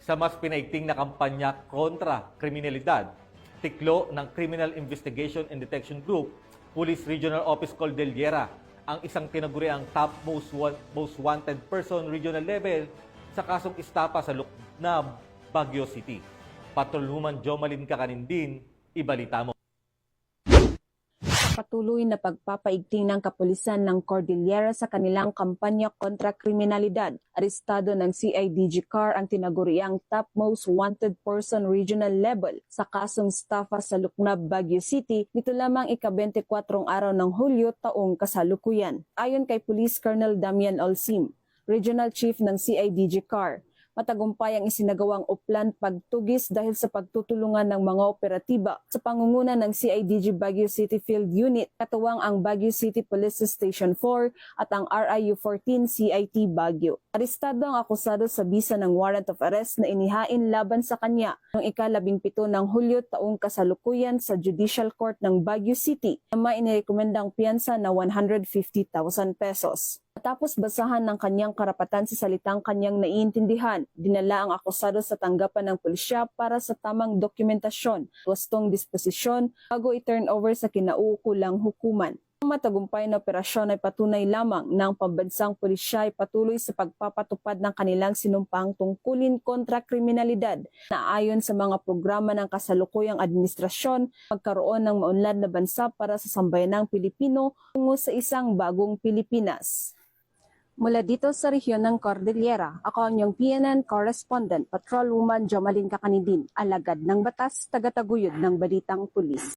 Sa mas pinaigting na kampanya kontra kriminalidad, tiklo ng Criminal Investigation and Detection Group, Police Regional Office Cordillera, ang isang tinaguriang top most wanted person regional level sa kasong istapa sa Luknab, Baguio City. Patrolwoman Jomalyn Kakanindin, ibalita mo. Patuloy na pagpapaigting ng kapulisan ng Cordillera sa kanilang kampanya kontra kriminalidad. Arestado ng CIDG CAR ang tinaguriang top most wanted person regional level sa kasong estafa sa Luknab, Baguio City nito lamang ika-24 araw ng Hulyo taong kasalukuyan. Ayon kay Police Colonel Damian Olsim, Regional Chief ng CIDG CAR, matagumpay ang isinagawang uplan pagtugis dahil sa pagtutulungan ng mga operatiba sa pangunguna ng CIDG Baguio City Field Unit, katuwang ang Baguio City Police Station 4 at ang RIU-14 CIT Baguio. Arestado ang akusado sa bisa ng warrant of arrest na inihain laban sa kanya noong ika-17 ng Hulyo taong kasalukuyan sa Judicial Court ng Baguio City na may inirekomendang piyansa na 150,000 pesos. Matapos basahan ng kanyang karapatan sa salitang kanyang naiintindihan, dinala ang akusado sa tanggapan ng pulisya para sa tamang dokumentasyon, wastong disposisyon bago i-turn over sa kinauukulang hukuman. Ang matagumpay na operasyon ay patunay lamang ng pambansang pulisya ay patuloy sa pagpapatupad ng kanilang sinumpang tungkulin kontra kriminalidad na ayon sa mga programa ng kasalukuyang administrasyon, magkaroon ng maunlad na bansa para sa sambayanang Pilipino tungo sa isang bagong Pilipinas. Mula dito sa rehiyon ng Cordillera, ako ang iyong PNN correspondent, Patrolwoman Jomalyn Kakanindin, alagad ng batas, tagataguyod ng balitang pulis.